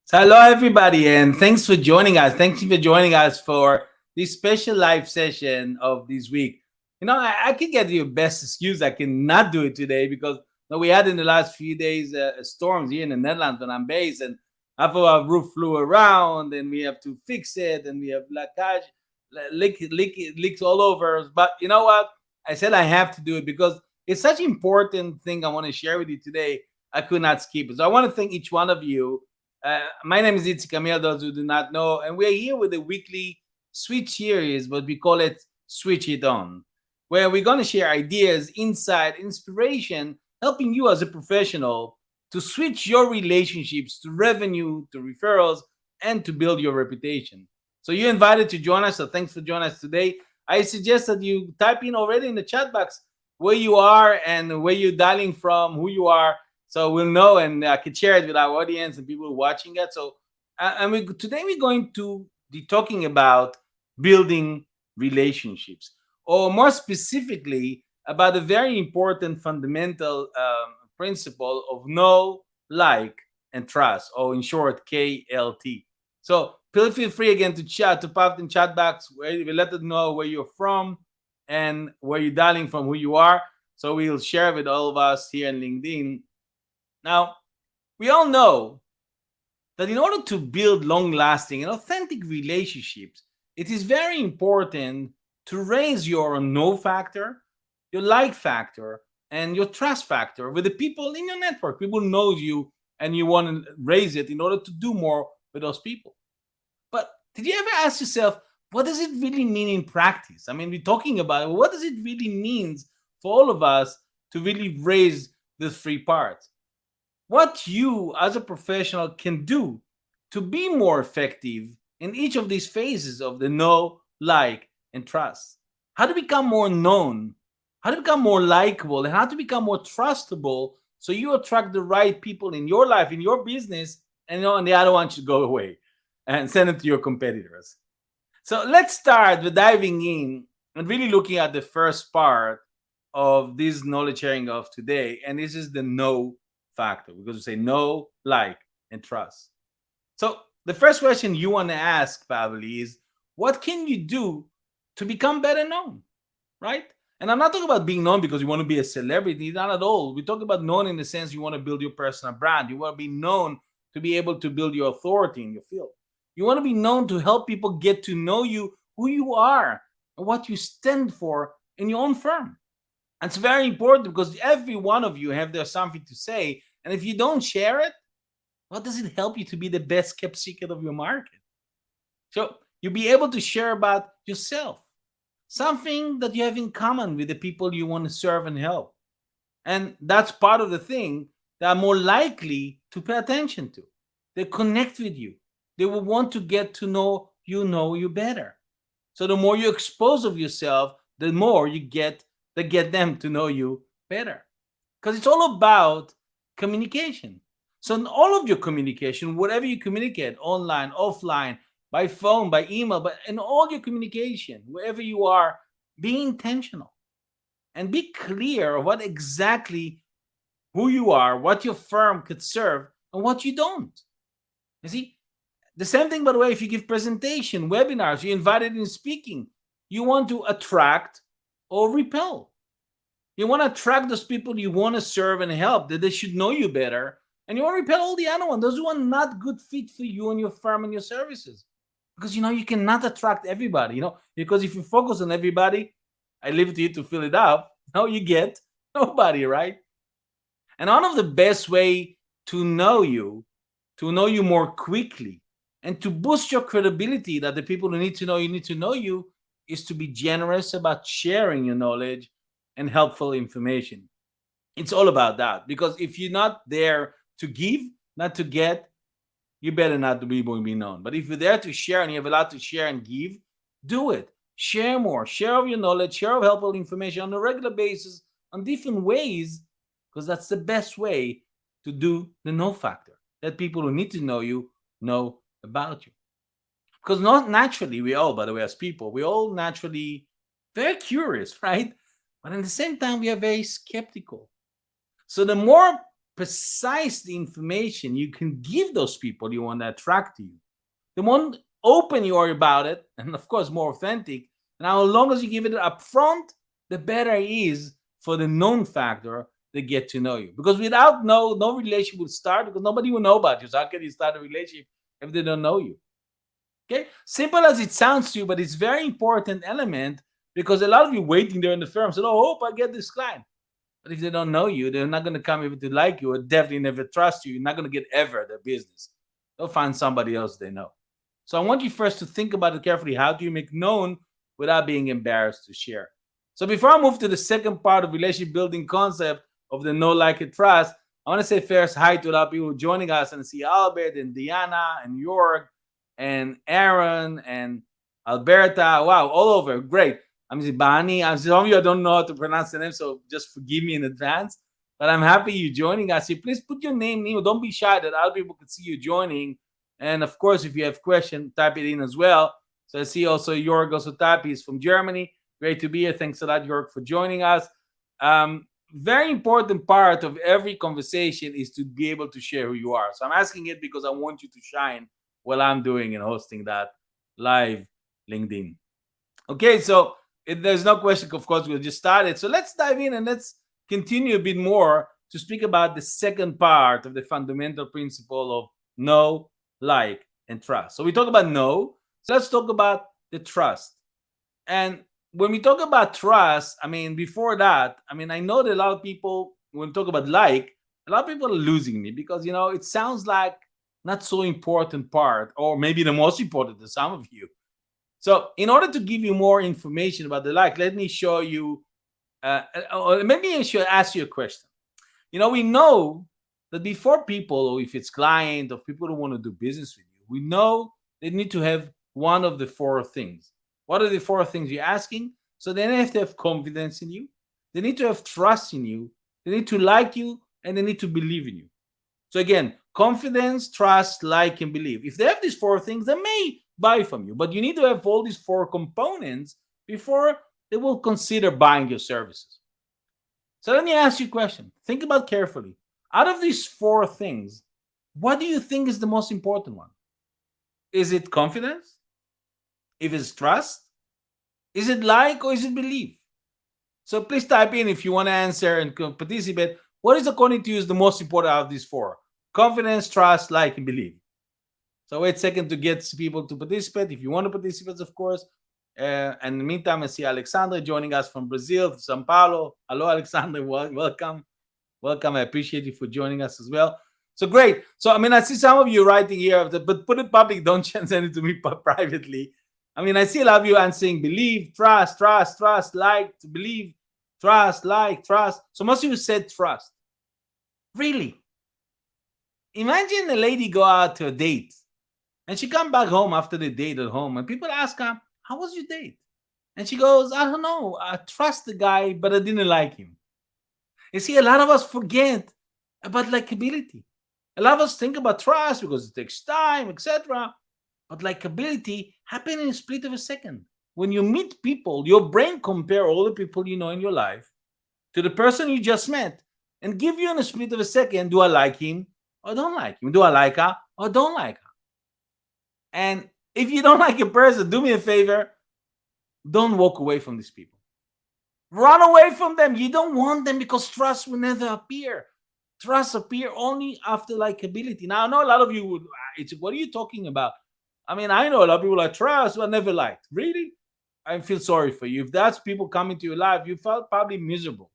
So hello everybody, and thanks for joining us. Thank you for joining us for this special live session of this week. I can get you best excuse I cannot do it today because we had in the last few days storms here in the Netherlands when I'm based, and half of our roof flew around, and we have to fix it, and we have leaks all over us. But you know what? I said I have to do it because it's such an important thing I want to share with you today. I could not skip it. So I want to thank each one of you. My name is Itzik Amiel, those who do not know, and we're here with a weekly switch series, but we call it Switch It On, where we're going to share ideas, insight, inspiration, helping you as a professional to switch your relationships to revenue, to referrals, and to build your reputation. So you're invited to join us, so thanks for joining us today. I suggest that you type in already in the chat box where you are and where you're dialing from, who you are, so we'll know and I can share it with our audience and people watching it. So, today we're going to be talking about building relationships, or more specifically, about a very important fundamental principle of know, like, and trust, or in short, KLT. So, feel free again to chat, to pop in chat box where we let us know where you're from and where you're dialing from, who you are. So we'll share with all of us here in LinkedIn. Now, we all know that in order to build long lasting and authentic relationships, it is very important to raise your know factor, your like factor, and your trust factor with the people in your network. People know you and you want to raise it in order to do more with those people. But did you ever ask yourself, what does it really mean in practice? I mean, we're talking about it, what does it really mean for all of us to really raise the three parts? What you as a professional can do to be more effective in each of these phases of the know, like, and trust. How to become more known, how to become more likable, and how to become more trustable so you attract the right people in your life, in your business, and the other one should go away and send it to your competitors. So let's start with diving in and really looking at the first part of this knowledge sharing of today. And this is the know factor, because we say know, like, and trust. So the first question you want to ask probably is, what can you do to become better known, right? And I'm not talking about being known because you want to be a celebrity, not at all. We talk about known in the sense you want to build your personal brand. You want to be known to be able to build your authority in your field. You want to be known to help people get to know you, who you are, and what you stand for in your own firm. And it's very important because every one of you have there something to say. And if you don't share it, what does it help you to be the best kept secret of your market? So you'll be able to share about yourself, something that you have in common with the people you want to serve and help. And that's part of the thing they are more likely to pay attention to. They connect with you. They will want to get to know you better. So the more you expose of yourself, the more you get them to know you better. Because it's all about communication. So in all of your communication, whatever you communicate, online, offline, by phone, by email, but in all your communication, wherever you are, be intentional and be clear of what exactly who you are, what your firm could serve, and what you don't. You see, the same thing, by the way, if you give presentation, webinars, you're invited in speaking, you want to attract or repel. You want to attract those people you want to serve and help, that they should know you better. And you want to repel all the other ones, those who are not good fit for you and your firm and your services. Because, you cannot attract everybody, because if you focus on everybody, I leave it to you to fill it up. Now you get nobody, right? And one of the best way to know you more quickly, and to boost your credibility that the people who need to know you, is to be generous about sharing your knowledge and helpful information. It's all about that. Because if you're not there to give, not to get, you better not be known. But if you're there to share and you have a lot to share and give, do it. Share more. Share of your knowledge, share of helpful information on a regular basis, on different ways, because that's the best way to do the know factor. That people who need to know you know about you. Because not naturally, we all, by the way, as people, we all naturally very curious, right? But at the same time, we are very skeptical. So the more precise the information you can give those people you want to attract to you, the more open you are about it, and of course more authentic, and how long as you give it up front, the better it is for the known factor to get to know you. Because without no relationship will start, because nobody will know about you. So how can you start a relationship if they don't know you? Okay, simple as it sounds to you, but it's very important element, because a lot of you waiting there in the firm said, "Oh, hope I get this client." But if they don't know you, they're not going to come even to like you, or definitely never trust you. You're not going to get ever their business. They'll find somebody else they know. So I want you first to think about it carefully. How do you make known without being embarrassed to share? So before I move to the second part of relationship building concept of the know, like, and trust, I want to say first hi to a lot of people joining us, and see Albert and Diana and York and Aaron and Alberta. Wow, all over. Great. I'm Zibani. I'm some of you I don't know how to pronounce the name, so just forgive me in advance. But I'm happy you joining us. So please put your name in. Don't be shy that other people can see you joining. And of course, if you have questions, type it in as well. So I see also York also type. He's from Germany. Great to be here. Thanks a lot, York, for joining us. Very important part of every conversation is to be able to share who you are. So I'm asking it because I want you to shine while I'm doing and hosting that live LinkedIn. Okay, so there's no question, of course, we'll just start it. So let's dive in and let's continue a bit more to speak about the second part of the fundamental principle of know, like, and trust. So we talk about know, so let's talk about the trust. And when we talk about trust, I mean, before that, I mean, I know that a lot of people, when we talk about like, a lot of people are losing me because, it sounds like not so important part, or maybe the most important to some of you. So in order to give you more information about the like, let me show you, or maybe I should ask you a question. We know that before people, or if it's client or people who want to do business with you, we know they need to have one of the four things. What are the four things you're asking? So they have to have confidence in you. They need to have trust in you. They need to like you, and they need to believe in you. So again, confidence, trust, like, and believe. If they have these four things, they may buy from you, but you need to have all these four components before they will consider buying your services. So let me ask you a question. Think about carefully. Out of these four things, what do you think is the most important one? Is it confidence? If it's trust? Is it like, or is it believe? So please type in if you want to answer and participate. What is, according to you, is the most important out of these four? Confidence, trust, like, and believe. So wait a second to get people to participate. If you want to participate, of course. And in the meantime, I see Alexandra joining us from Brazil, Sao Paulo. Hello, Alexandra. Welcome. Welcome. I appreciate you for joining us as well. So great. So, I mean, I see some of you writing here, but put it public. Don't send it to me privately. I mean, I see a lot of you answering believe, trust, like, to believe, trust, like, trust. So most of you said trust. Really? Imagine a lady go out to a date and she come back home after the date at home, and people ask her, how was your date? And she goes, I don't know. I trust the guy, but I didn't like him. You see, a lot of us forget about likability. A lot of us think about trust because it takes time, etc. But likability happens in a split of a second. When you meet people, your brain compare all the people you know in your life to the person you just met and give you in a split of a second, do I like him or don't like him? Do I like her or don't like her? And if you don't like a person, do me a favor, don't walk away from these people. Run away from them. You don't want them, because trust will never appear. Trust appear only after likability. Now, I know a lot of you would, what are you talking about? I mean, I know a lot of people like trust, but never liked. Really? I feel sorry for you. If that's people coming to your life, you felt probably miserable.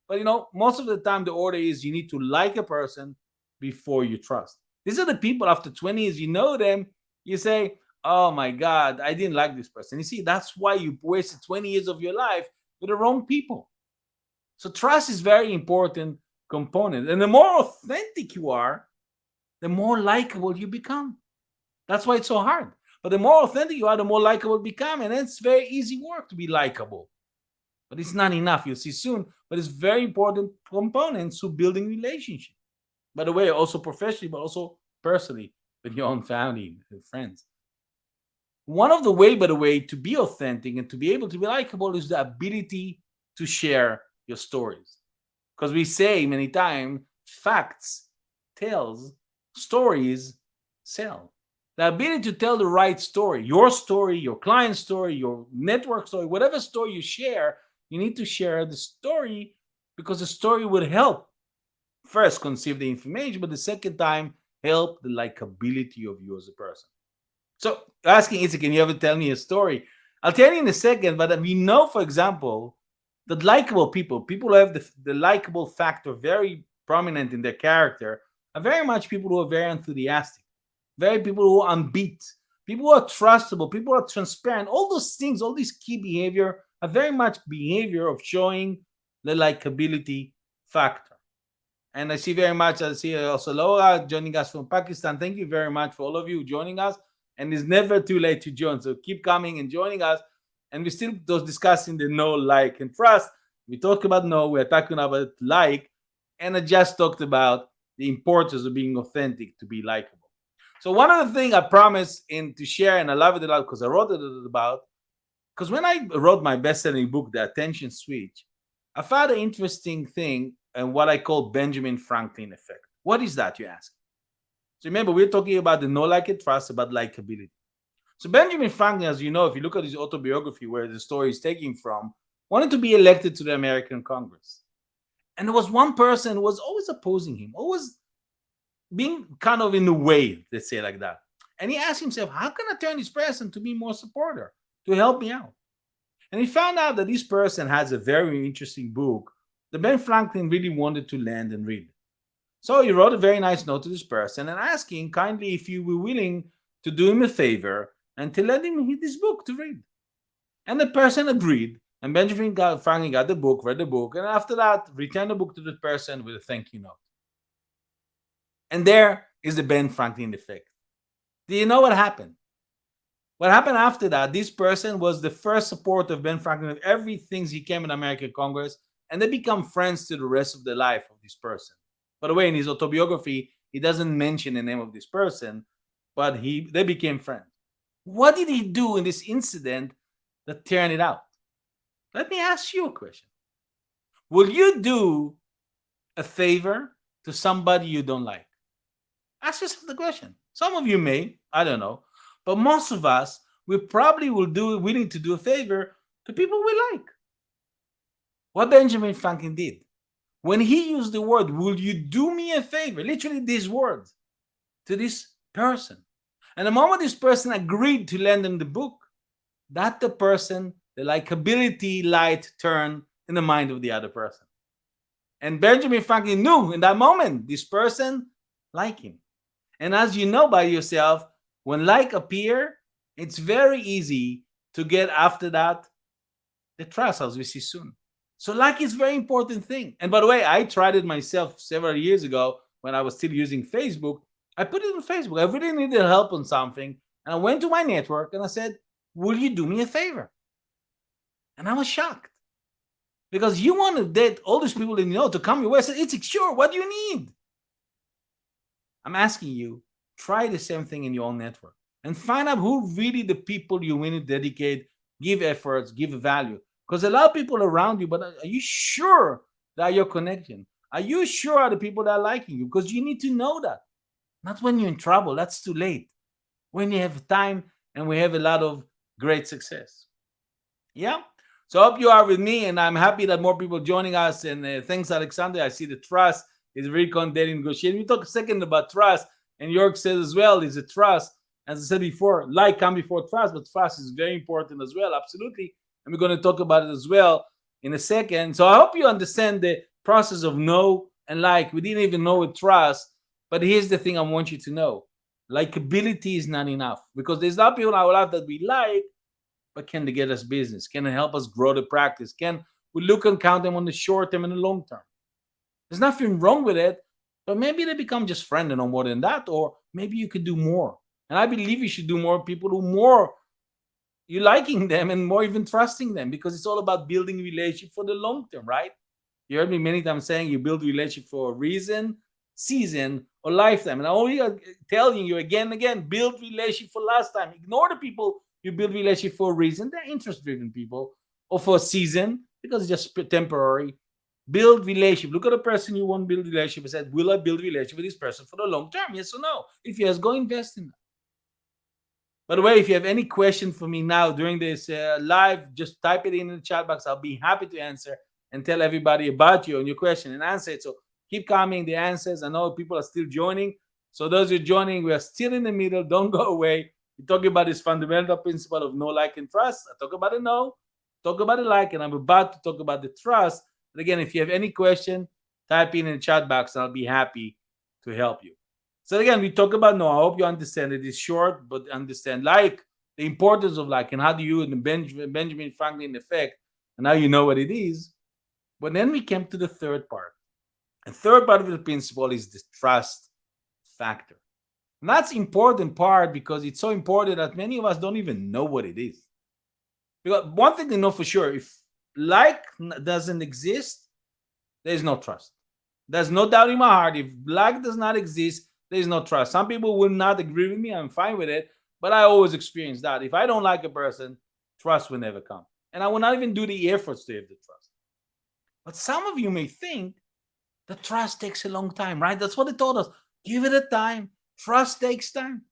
But most of the time, the order is you need to like a person before you trust. These are the people after 20 years, you know them, you say, oh my God, I didn't like this person. You see, that's why you wasted 20 years of your life with the wrong people. So trust is very important component. And the more authentic you are, the more likable you become. That's why it's so hard. But the more authentic you are, the more likable you become. And it's very easy work to be likable. But it's not enough. You'll see soon. But it's very important components to building relationship. By the way, also professionally, but also personally with your own family and friends. One of the way, by the way, to be authentic and to be able to be likable is the ability to share your stories. Because we say many times Facts tells, stories sell. The ability to tell the right story, your client's story, your network story, whatever story you share, you need to share the story because the story would help first conceive the information, but the second time help the likability of you as a person. So asking Itzik, can you ever tell me a story? I'll tell you in a second, but we know, for example, that likable people who have the likable factor very prominent in their character, are very much people who are very enthusiastic, very people who are unbeat, people who are trustable, people who are transparent. All those things, all these key behavior are very much behavior of showing the likability factor. And I see very much, I see also Laura joining us from Pakistan. Thank you very much for all of you joining us. And it's never too late to join. So keep coming and joining us. And we're still discussing the know, like, and trust. We talk about know, we're talking about like, and I just talked about the importance of being authentic to be likable. So one of the things I promised to share, and I love it a lot because I wrote it about, because when I wrote my best-selling book, The Attention Switch, I found an interesting thing and what I call Benjamin Franklin effect. What is that, you ask? So remember, we're talking about the know, like, and trust, about likability. So Benjamin Franklin, as you know, if you look at his autobiography, where the story is taken from, wanted to be elected to the American Congress. And there was one person who was always opposing him, always being kind of in the way, let's say like that. And he asked himself, how can I turn this person to be more supporter, to help me out? And he found out that this person has a very interesting book that Ben Franklin really wanted to land and read. So he wrote a very nice note to this person and asking kindly if you were willing to do him a favor and to let him read this book to read. And the person agreed, and Benjamin Franklin got the book, read the book, and after that, returned the book to the person with a thank you note. And there is the Ben Franklin effect. Do you know what happened? What happened after that, this person was the first supporter of Ben Franklin of everything he came in American Congress, and they become friends to the rest of the life of this person. By the way, in his autobiography, he doesn't mention the name of this person, but they became friends. What did he do in this incident that turned it out? Let me ask you a question. Will you do a favor to somebody you don't like? Ask yourself the question. Some of you may, I don't know, but most of us, we probably will do willing to do a favor to people we like. What Benjamin Franklin did, when he used the word, will you do me a favor? Literally these words to this person. And the moment this person agreed to lend him the book, that the person, the likability light turned in the mind of the other person. And Benjamin Franklin knew in that moment, this person liked him. And as you know by yourself, when like appear, it's very easy to get after that the trust, as we see soon. So like is very important thing. And by the way, I tried it myself several years ago when I was still using Facebook. I put it on Facebook. I really needed help on something. And I went to my network and I said, will you do me a favor? And I was shocked. Because you wanted all these people that you know to come your way. I said, Itzik, sure, what do you need? I'm asking you, try the same thing in your own network and find out who really the people you want to dedicate, give efforts, give value. Because a lot of people around you, but are you sure that you're connecting? Are you sure are the people that are liking you? Because you need to know that. Not when you're in trouble, that's too late. When you have time and we have a lot of great success. Yeah? So I hope you are with me, and I'm happy that more people joining us. And thanks, Alexander. I see the trust is very daily negotiating. We talk a second about trust, and York says as well, is a trust. As I said before, like come before trust, but trust is very important as well, absolutely. And we're going to talk about it as well in a second. So I hope you understand the process of know and like. We didn't even know with trust, but here's the thing I want you to know. Likability is not enough, because there's a lot of people in our life that we like, but can they get us business? Can they help us grow the practice? Can we look and count them on the short term and the long term? There's nothing wrong with it, but maybe they become just friends and no more than that, or maybe you could do more. And I believe you should do more people who more you liking them and more even trusting them, because it's all about building relationship for the long term, right? You heard me many times saying you build relationship for a reason, season, or lifetime. And I only telling you again and again, build relationship for last time. Ignore the people you build relationship for a reason. They're interest-driven people, or for a season because it's just temporary. Build relationship. Look at the person you want to build relationship and said, will I build relationship with this person for the long term? Yes or no? If yes, go invest in that. By the way, if you have any question for me now during this live, just type it in the chat box. I'll be happy to answer and tell everybody about you and your question and answer it. So keep coming the answers. I know people are still joining. So those who are joining, we are still in the middle. Don't go away. We're talking about this fundamental principle of know, like, and trust. I talk about the know, talk about the like, and I'm about to talk about the trust. But again, if you have any question, type in the chat box and I'll be happy to help you. So again, we talk about no. I hope you understand it. It's short, but understand like the importance of like and how do you use the Benjamin Franklin effect, and now you know what it is. But then we came to the third part. The third part of the principle is the trust factor. And that's important part because it's so important that many of us don't even know what it is. Because one thing to know for sure, if like doesn't exist, there's no trust. There's no doubt in my heart. If like does not exist, there's no trust. Some people will not agree with me. I'm fine with it. But I always experience that. If I don't like a person, trust will never come. And I will not even do the efforts to have the trust. But some of you may think that trust takes a long time, right? That's what they told us. Give it a time. Trust takes time.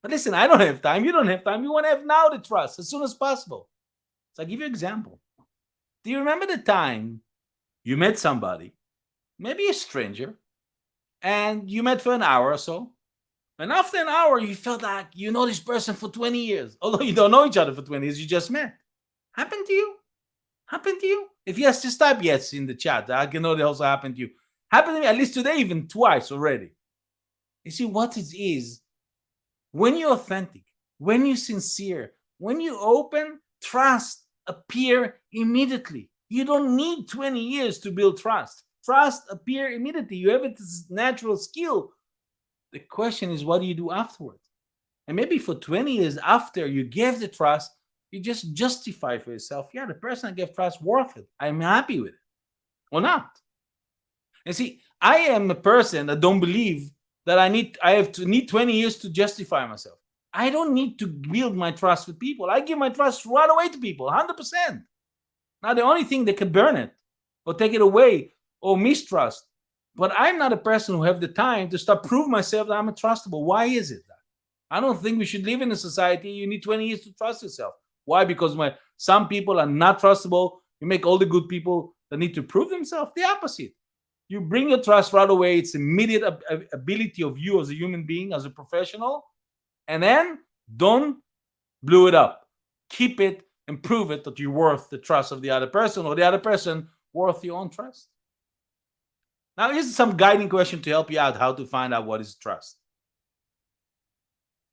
But listen, I don't have time. You don't have time. You want to have now the trust as soon as possible. So I'll give you an example. Do you remember the time you met somebody, maybe a stranger, and you met for an hour or so? And after an hour, you felt like you know this person for 20 years, although you don't know each other for 20 years, you just met. Happened to you? Happened to you? If yes, just type yes in the chat. I can know that also happened to you. Happened to me at least today, even twice already. You see, what it is, when you're authentic, when you're sincere, when you open, trust appear immediately. You don't need 20 years to build trust. Trust appear immediately. You have this natural skill. The question is, what do you do afterwards? And maybe for 20 years after you gave the trust, you just justify for yourself, yeah, the person I gave trust worth it. I'm happy with it. Or not. And see, I am a person that don't believe that I have to need 20 years to justify myself. I don't need to build my trust with people. I give my trust right away to people, 100%. Now, the only thing that can burn it or take it away or mistrust. But I'm not a person who have the time to start prove myself that I'm trustable. Why is it that? I don't think we should live in a society you need 20 years to trust yourself. Why? Because some people are not trustable. You make all the good people that need to prove themselves the opposite. You bring your trust right away. It's immediate ability of you as a human being, as a professional. And then don't blow it up. Keep it and prove it that you're worth the trust of the other person or the other person worth your own trust. Now, here's some guiding question to help you out how to find out what is trust.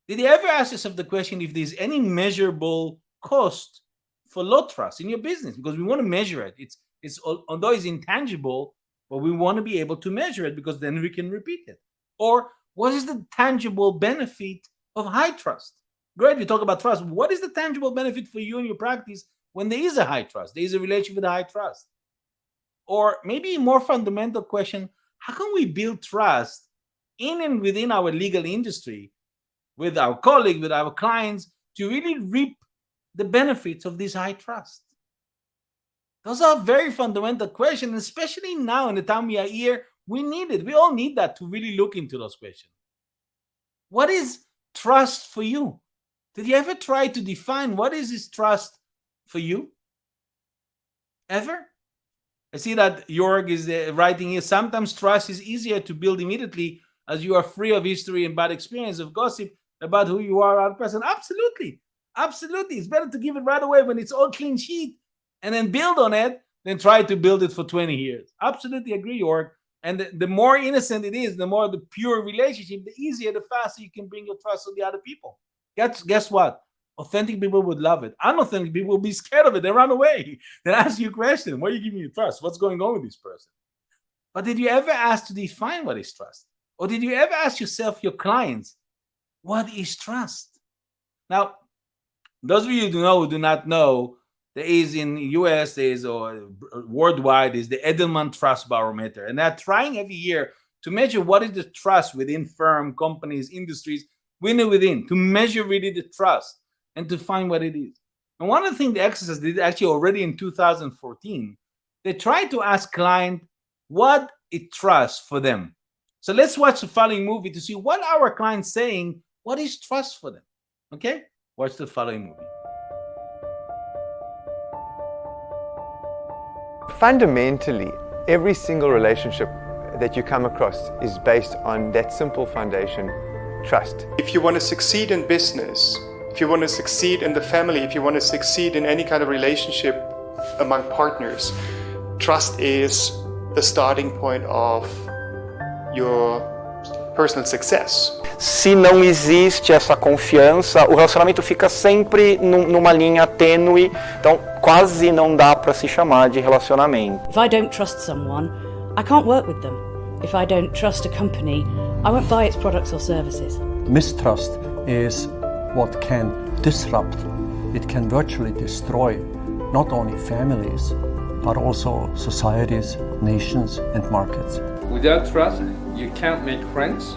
Did you ever ask yourself the question if there's any measurable cost for low trust in your business? Because we want to measure it. It's although it's intangible, but we want to be able to measure it because then we can repeat it. Or what is the tangible benefit of high trust? Great, we talk about trust. What is the tangible benefit for you in your practice when there is a high trust? There is a relationship with a high trust. Or maybe a more fundamental question, how can we build trust in and within our legal industry with our colleagues, with our clients, to really reap the benefits of this high trust? Those are very fundamental questions, especially now in the time we are here. We need it. We all need that to really look into those questions. What is trust for you? Did you ever try to define what is this trust for you? Ever? I see that Jorg is writing here. Sometimes trust is easier to build immediately as you are free of history and bad experience of gossip about who you are as a person. Absolutely. Absolutely. It's better to give it right away when it's all clean sheet and then build on it than try to build it for 20 years. Absolutely agree, Jorg. And the more innocent it is, the more the pure relationship, the easier, the faster you can bring your trust on the other people. Guess what? Authentic people would love it. Unauthentic people will be scared of it. They run away. They ask you a question. Why are you giving me trust? What's going on with this person? But did you ever ask to define what is trust? Or did you ever ask yourself, your clients, what is trust? Now, those of you who do not know, there is in the US, there is or worldwide is the Edelman Trust Barometer. And they're trying every year to measure what is the trust within firm, companies, industries, within, to measure really the trust and to find what it is. And one of the things the exercise did actually already in 2014, they try to ask client what it trusts for them. So let's watch the following movie to see what our client's saying, what is trust for them. Okay? Watch the following movie. Fundamentally, every single relationship that you come across is based on that simple foundation, trust. If you want to succeed in business, if you want to succeed in the family, if you want to succeed in any kind of relationship among partners, trust is the starting point of your personal success. Se não existe essa confiança, o relacionamento fica sempre numa linha tênue, então quase não dá para se chamar de relacionamento. If I don't trust someone, I can't work with them. If I don't trust a company, I won't buy its products or services. Mistrust is what can disrupt, it can virtually destroy not only families, but also societies, nations and markets. Without trust, you can't make friends.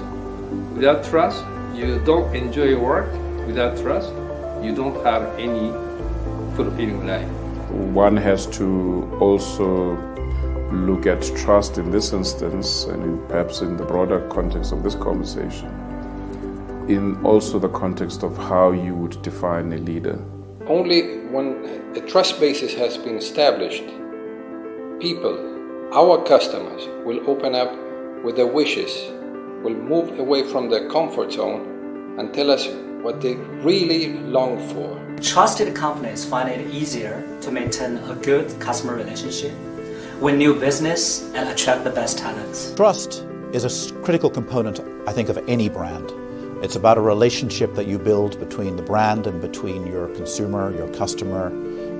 Without trust, you don't enjoy your work. Without trust, you don't have any fulfilling life. One has to also look at trust in this instance, and perhaps in the broader context of this conversation, in also the context of how you would define a leader. Only when a trust basis has been established, people, our customers, will open up with their wishes, will move away from their comfort zone and tell us what they really long for. Trusted companies find it easier to maintain a good customer relationship, win new business, and attract the best talents. Trust is a critical component, I think, of any brand. It's about a relationship that you build between the brand and between your consumer, your customer,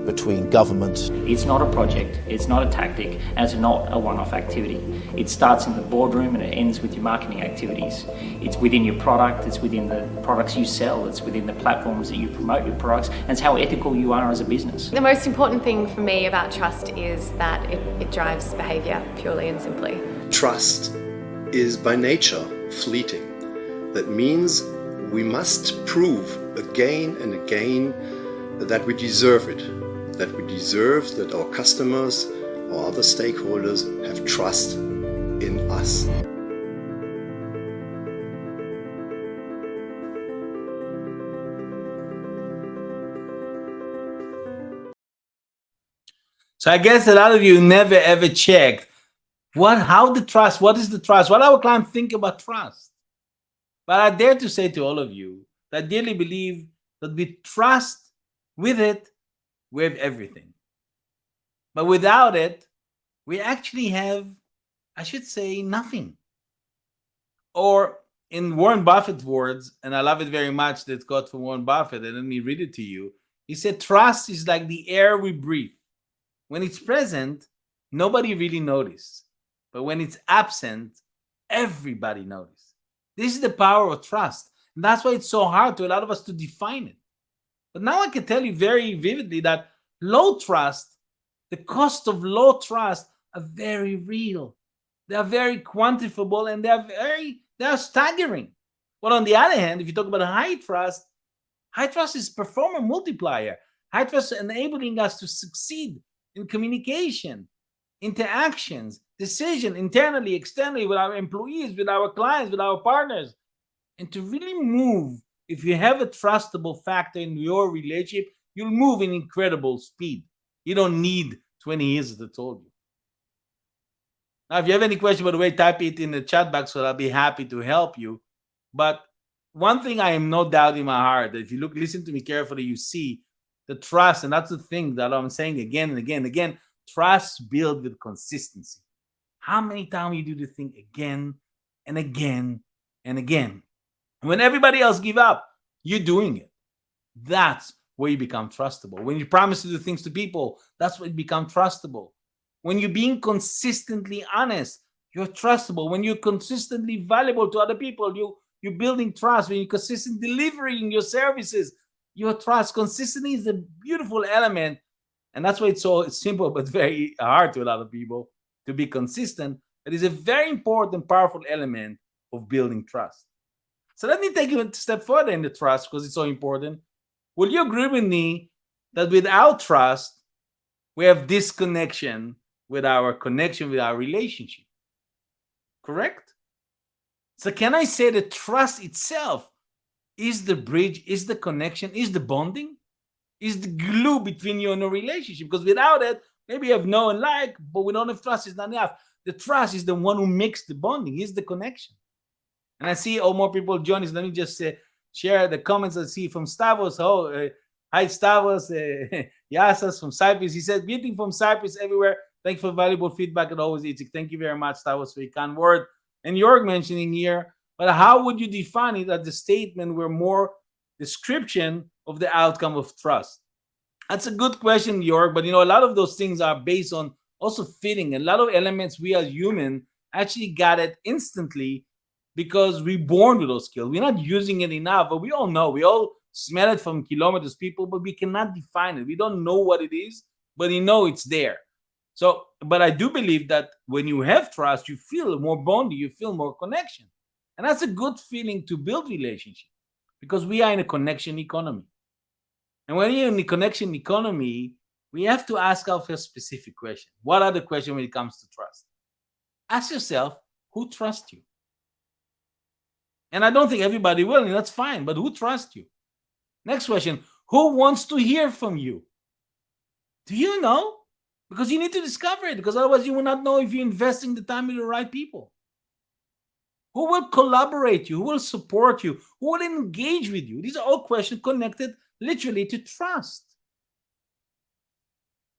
between government. It's not a project, it's not a tactic, and it's not a one-off activity. It starts in the boardroom and it ends with your marketing activities. It's within your product, it's within the products you sell, it's within the platforms that you promote your products, and it's how ethical you are as a business. The most important thing for me about trust is that it drives behaviour, purely and simply. Trust is by nature fleeting. That means we must prove again and again that we deserve it, that we deserve that our customers or other stakeholders have trust in us. So I guess a lot of you never ever checked what is the trust, what our clients think about trust. But I dare to say to all of you that I dearly believe that with trust, with it, we have everything. But without it, we actually have, I should say, nothing. Or in Warren Buffett's words, and I love it very much, that's got from Warren Buffett, and let me read it to you. He said, trust is like the air we breathe. When it's present, nobody really notices. But when it's absent, everybody notices. This is the power of trust. And that's why it's so hard to a lot of us to define it. But now I can tell you very vividly that low trust, the cost of low trust are very real. They are very quantifiable and they are staggering. But on the other hand, if you talk about high trust is performer multiplier. High trust is enabling us to succeed in communication, interactions, decision internally, externally, with our employees, with our clients, with our partners. And to really move, if you have a trustable factor in your relationship, you'll move in incredible speed. You don't need 20 years, as I told you. Now, if you have any question, by the way, type it in the chat box, so I'll be happy to help you. But one thing I am no doubt in my heart, that if you listen to me carefully, you see the trust, and that's the thing that I'm saying again and again and again, trust built with consistency. How many times you do the thing again and again and again? And when everybody else give up, you're doing it. That's where you become trustable. When you promise to do things to people, that's when you become trustable. When you're being consistently honest, you're trustable. When you're consistently valuable to other people, you're building trust. When you're consistently delivering your services, your trust. Consistency is a beautiful element. And that's why it's so simple but very hard to a lot of people to be consistent. It is a very important, powerful element of building trust. So let me take you a step further in the trust, because it's so important. Will you agree with me that without trust, we have disconnection with our connection, with our relationship. Correct? So can I say that trust itself is the bridge, is the connection, is the bonding, is the glue between you and a relationship? Because without it, maybe you have know and like, but we don't have trust, it's not enough. The trust is the one who makes the bonding, is the connection. And I see more people join us. Let me just share the comments I see from Stavros. Hi, Stavros. Yasas from Cyprus. He said, greeting from Cyprus everywhere. Thank you for valuable feedback and always, Itzik. Thank you very much, Stavros, for your kind word. And York mentioning here, but how would you define it as the statement were more description of the outcome of trust? That's a good question, York. But, a lot of those things are based on also fitting. A lot of elements we as human actually got it instantly because we're born with those skills. We're not using it enough, but we all know. We all smell it from kilometers, people, but we cannot define it. We don't know what it is, but it's there. So, but I do believe that when you have trust, you feel more bonding, you feel more connection. And that's a good feeling to build relationship because we are in a connection economy. And when you're in the connection economy, we have to ask ourselves specific questions. What are the questions when it comes to trust? Ask yourself, who trusts you? And I don't think everybody will, and that's fine, but who trusts you? Next question, who wants to hear from you? Do you know? Because you need to discover it, because otherwise you will not know if you're investing the time with the right people. Who will collaborate you? Who will support you? Who will engage with you? These are all questions connected literally to trust.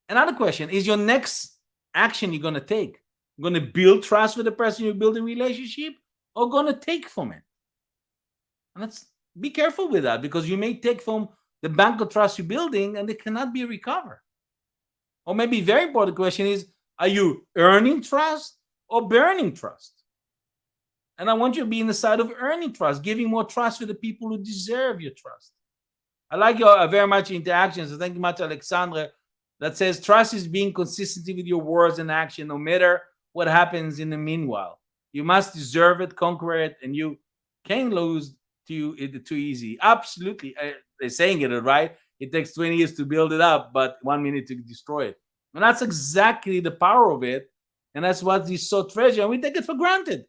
Another question, is your next action you're going to take? You're going to build trust with the person you're building a relationship, or going to take from it? And let's be careful with that, because you may take from the bank of trust you're building and it cannot be recovered. Or maybe a very important question is, are you earning trust or burning trust? And I want you to be in the side of earning trust, giving more trust to the people who deserve your trust. I like your very much interactions. So thank you much, Alexandra, that says trust is being consistent with your words and action, no matter what happens in the meanwhile. You must deserve it, conquer it, and you can't lose to it too easy. Absolutely. They're saying it, right? It takes 20 years to build it up, but 1 minute to destroy it. And that's exactly the power of it. And that's what is so treasure. And we take it for granted.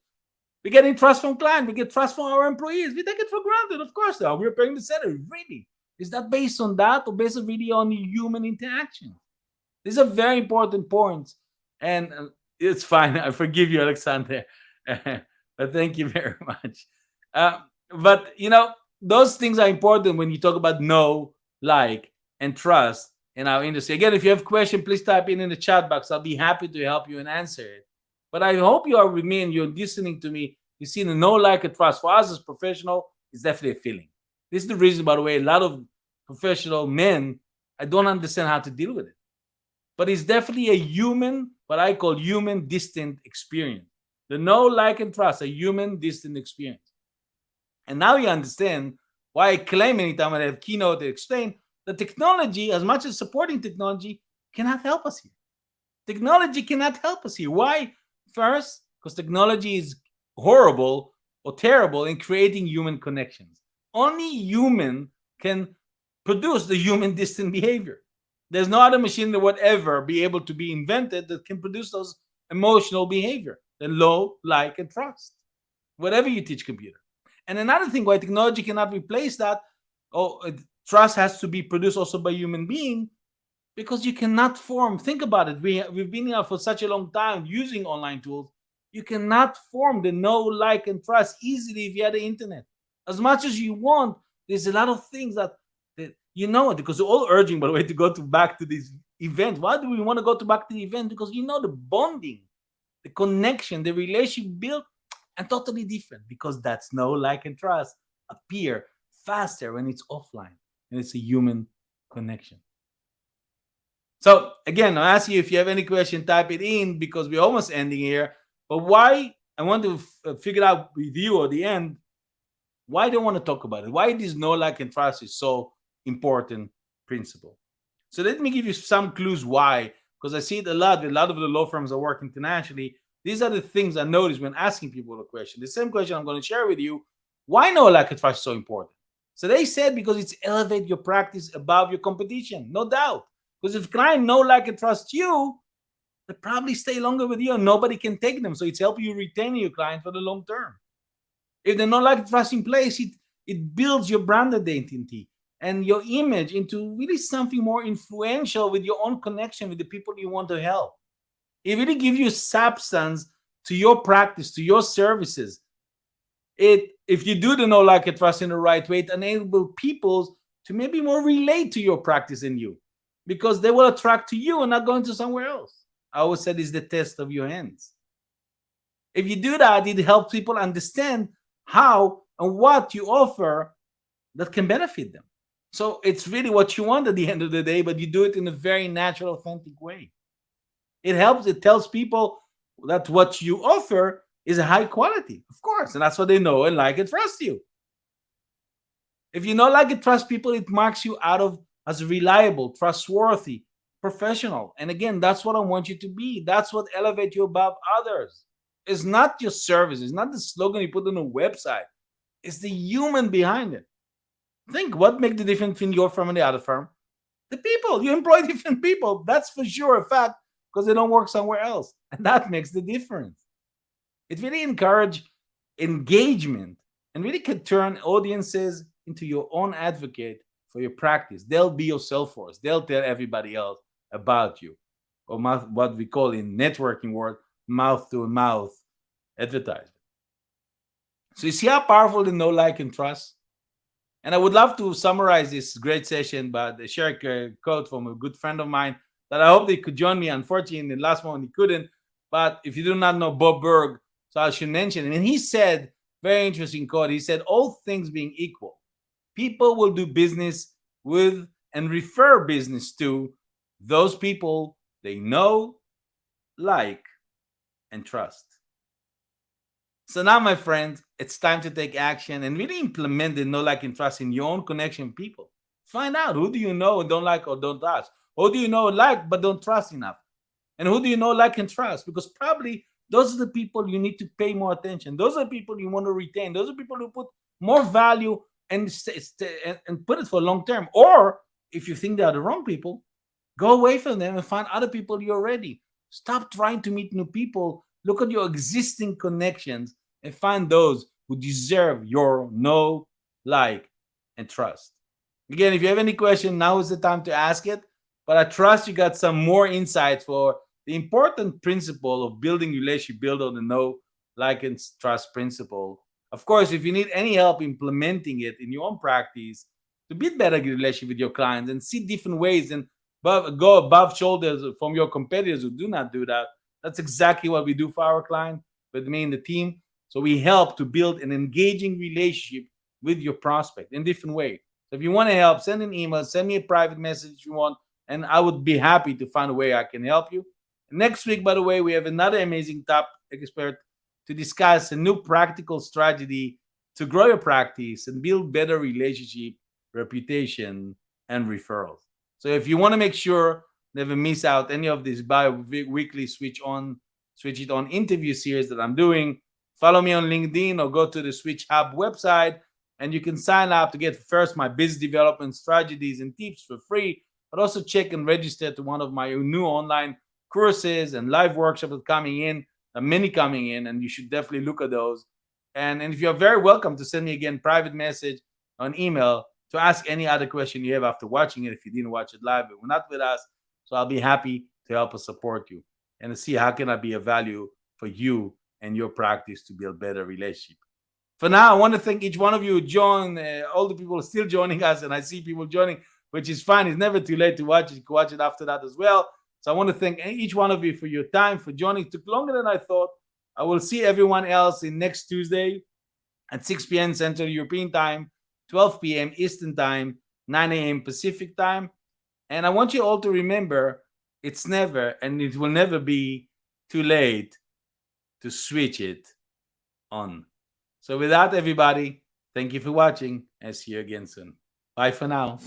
We're getting trust from clients. We get trust from our employees. We take it for granted. Of course, now we're paying the salary. Really? Is that based on that, or based really on human interaction? These are very important points. And it's fine. I forgive you, Alexander. But thank you very much. But, those things are important when you talk about know, like, and trust in our industry. Again, if you have questions, please type in the chat box. I'll be happy to help you and answer it. But I hope you are with me and you're listening to me. You see, the know, like, and trust for us as professional is definitely a feeling. This is the reason, by the way, a lot of professional men, I don't understand how to deal with it. But it's definitely a human, what I call human distant experience. The know, like, and trust, a human distant experience. And now you understand why I claim anytime I have keynote to explain that technology, as much as supporting technology, cannot help us here. Technology cannot help us here. Why? First, because technology is horrible or terrible in creating human connections. Only human can produce the human distant behavior. There's no other machine that would ever be able to be invented that can produce those emotional behavior, the know, like, and trust. Whatever you teach computer. And another thing why technology cannot replace that, trust has to be produced also by human being, because you cannot form, think about it, we've been here for such a long time using online tools. You cannot form the know, like, and trust easily via the internet. As much as you want, there's a lot of things that because we're all urging, by the way, to go back to these events. Why do we want to go back to the event? Because the bonding, the connection, the relationship built, and totally different, because that's know, like, and trust appear faster when it's offline and it's a human connection. So again, I'll ask you, if you have any question, type it in, because we're almost ending here. But why I want to figure out with you at the end, why do I want to talk about it? Why this know, like, and trust is so important principle. So let me give you some clues why, because I see it a lot. A lot of the law firms I work internationally. These are the things I notice when asking people a question. The same question I'm going to share with you. Why know, like, and trust is so important? So they said because it's elevate your practice above your competition, no doubt. Because if client know, like, and trust you, but probably stay longer with you and nobody can take them. So it's helping you retain your client for the long term. If they don't like trust in place, it builds your brand identity and your image into really something more influential with your own connection with the people you want to help. It really gives you substance to your practice, to your services. If you do the know, like, and trust in the right way, it enables people to maybe more relate to your practice than you, because they will attract to you and not going to somewhere else. I always said it's the test of your hands. If you do that, it helps people understand how and what you offer that can benefit them. So it's really what you want at the end of the day, but you do it in a very natural, authentic way. It helps, it tells people that what you offer is a high quality, of course, and that's what they know and like and trust you. If you know, like, and trust people, it marks you out of as reliable, trustworthy, professional. And again, that's what I want you to be. That's what elevates you above others. It's not your service. It's not the slogan you put on a website. It's the human behind it. Think, what makes the difference between your firm and the other firm? The people. You employ different people. That's for sure a fact, because they don't work somewhere else. And that makes the difference. It really encourages engagement and really can turn audiences into your own advocate for your practice. They'll be your sales force. They'll tell everybody else about you, or what we call in networking word, mouth to mouth advertisement. So you see how powerful the know, like, and trust. And I would love to summarize this great session by share a quote from a good friend of mine that I hope they could join me. Unfortunately, in the last moment he couldn't. But if you do not know Bob Berg, so I should mention him. And he said, very interesting quote. He said, all things being equal, people will do business with and refer business to those people they know, like, and trust. So now, my friends, it's time to take action and really implement the know, like, and trust in your own connection people. Find out, who do you know and don't like or don't trust? Who do you know like but don't trust enough? And who do you know, like, and trust? Because probably those are the people you need to pay more attention. Those are the people you want to retain. Those are people who put more value and put it for long term. Or if you think they are the wrong people, go away from them and find other people you're ready. Stop trying to meet new people. Look at your existing connections and find those who deserve your know, like, and trust. Again, if you have any question, now is the time to ask it. But I trust you got some more insights for the important principle of building relationship, build on the know, like, and trust principle. Of course, if you need any help implementing it in your own practice to build better relationship with your clients and see different ways and go above shoulders from your competitors who do not do that, that's exactly what we do for our client, with me and the team. So we help to build an engaging relationship with your prospect in different ways. So if you want to help, send an email, send me a private message if you want, and I would be happy to find a way I can help you. Next week, by the way, we have another amazing top expert to discuss a new practical strategy to grow your practice and build better relationship, reputation, and referrals. So if you want to make sure never miss out any of this bi-weekly switch it on interview series that I'm doing, follow me on LinkedIn or go to the Switch Hub website, and you can sign up to get first my business development strategies and tips for free, but also check and register to one of my new online courses and live workshops that coming in, many coming in, and you should definitely look at those. And if you're very welcome to send me again private message on email to ask any other question you have after watching it if you didn't watch it live but we're not with us. So I'll be happy to help us support you and to see how can I be of value for you and your practice to build better relationship. For now, I want to thank each one of you who joined, all the people still joining us, and I see people joining, which is fine. It's never too late to watch it. You can watch it after that as well. So I want to thank each one of you for your time, for joining. It took longer than I thought. I will see everyone else in next Tuesday at 6 p.m. Central European Time, 12 p.m. Eastern Time, 9 a.m. Pacific Time. And I want you all to remember, it's never, and it will never be too late to switch it on. So with that, everybody, thank you for watching, and see you again soon. Bye for now.